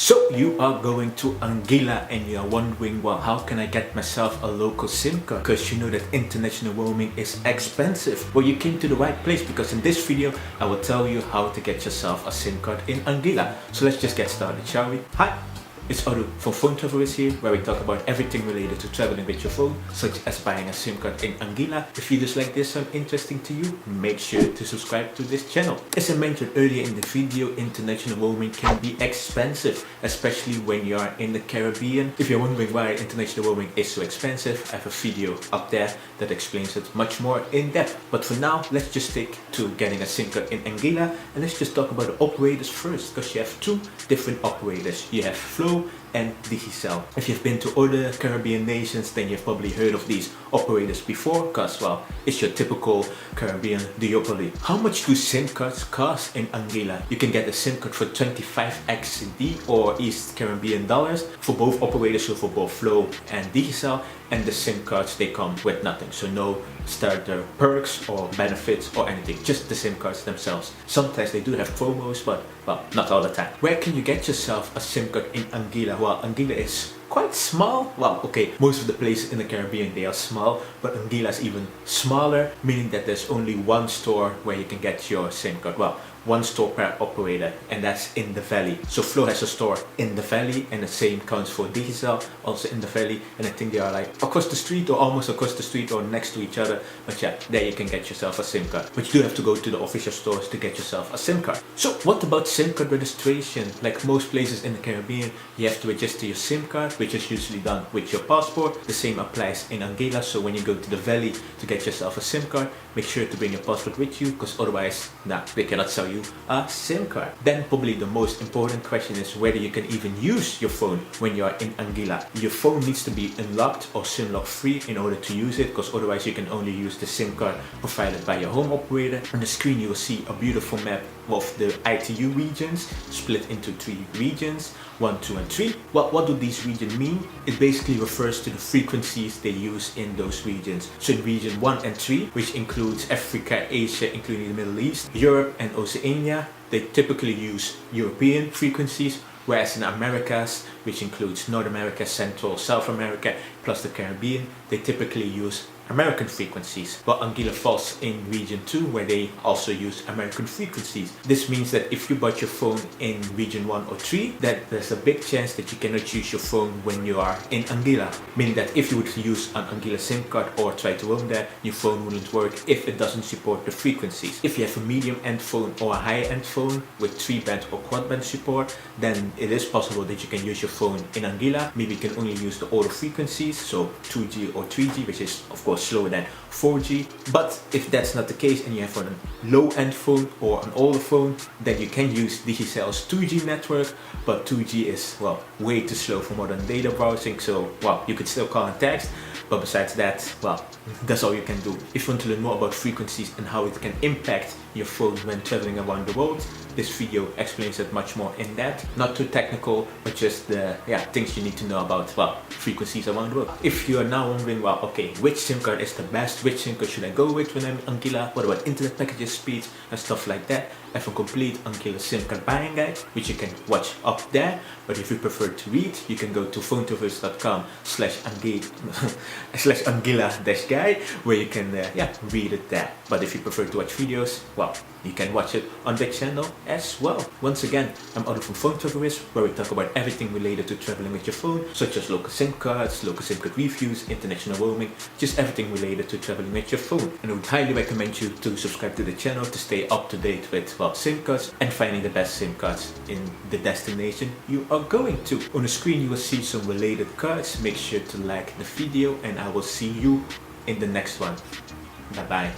So you are going to Anguilla and you are wondering, well, how can I get myself a local SIM card? Because you know that international roaming is expensive. Well, you came to the right place, because in this video I will tell you how to get yourself a SIM card in Anguilla. So let's just get started, shall we? Hi! It's Odu from Phone Travelers here, where we talk about everything related to traveling with your phone, such as buying a SIM card in Anguilla. If videos like this sound interesting to you, make sure to subscribe to this channel. As I mentioned earlier in the video, international roaming can be expensive, especially when you are in the Caribbean. If you're wondering why international roaming is so expensive, I have a video up there that explains it much more in depth. But for now, let's just stick to getting a SIM card in Anguilla, and let's just talk about the operators first, because you have two different operators. You have Flow and Digicel. If you've been to other Caribbean nations, then you've probably heard of these operators before, because, well, it's your typical Caribbean duopoly. How much do SIM cards cost in Anguilla? You can get a SIM card for 25 XCD or East Caribbean dollars for both operators, so for both Flow and Digicel. And the SIM cards, they come with nothing, so no starter perks or benefits or anything, just the SIM cards themselves. Sometimes they do have promos, but well, not all the time. Where can you get yourself a SIM card in Anguilla? Well, Anguilla is quite small. Well, okay, most of the places in the Caribbean, they are small, but Anguilla is even smaller, meaning that there's only one store where you can get your SIM card. Well, one store per operator, and that's in the valley. So Flow has a store in the valley, and the same counts for Digicel, also in the valley, and I think they are like across the street or almost across the street or next to each other. But yeah, there you can get yourself a SIM card, but you do have to go to the official stores to get yourself a SIM card. So what about SIM card registration? Like most places in the Caribbean, you have to register your SIM card, which is usually done with your passport. The same applies in Anguilla, so when you go to the valley to get yourself a SIM card, make sure to bring your passport with you, because otherwise, they cannot sell you a SIM card. Then probably the most important question is whether you can even use your phone when you are in Anguilla. Your phone needs to be unlocked or SIM lock free in order to use it, because otherwise you can only use the SIM card provided by your home operator. On the screen you will see a beautiful map of the ITU regions, split into 3 regions, 1, 2 and 3. Well, what do these regions mean? It basically refers to the frequencies they use in those regions. So in region 1 and 3, which includes Africa, Asia, including the Middle East, Europe and Oceania, they typically use European frequencies, whereas in Americas, which includes North America, Central, South America, plus the Caribbean, they typically use American frequencies. But Anguilla falls in region 2, where they also use American frequencies. This means that if you bought your phone in region 1 or 3, that there's a big chance that you cannot use your phone when you are in Anguilla. Meaning that if you would use an Anguilla SIM card or try to roam there, your phone wouldn't work if it doesn't support the frequencies. If you have a medium end phone or a high end phone with 3-band or quad-band support, then it is possible that you can use your phone in Anguilla. Maybe you can only use the older frequencies, so 2G or 3G, which is of course slower than 4G. But if that's not the case and you have a low-end phone or an older phone, then you can use Digicel's 2G network, but 2G is, well, way too slow for modern data browsing. So, well, you could still call and text, but besides that, well, that's all you can do. If you want to learn more about frequencies and how it can impact your phone when traveling around the world, this video explains it much more in depth. Not too technical, but just the things you need to know about, well, frequencies around the world. If you are now wondering, well, okay, which SIM card is the best? Which SIM card should I go with when I'm in Anguilla? What about internet packages, speeds, and stuff like that? I have a complete Anguilla SIM card buying guide, which you can watch up there. But if you prefer to read, you can go to phonetravelers.com/Anguilla-guide, where you can read it there. But if you prefer to watch videos, well, you can watch it on the channel as well. Once again, I'm Odu from Phone Travelers, where we talk about everything related to traveling with your phone, such as local SIM cards, local SIM card reviews, international roaming, just everything related to traveling with your phone. And I would highly recommend you to subscribe to the channel to stay up to date with, well, SIM cards and finding the best SIM cards in the destination you are going to. On the screen you will see some related cards. Make sure to like the video, and I will see you in the next one. Bye bye.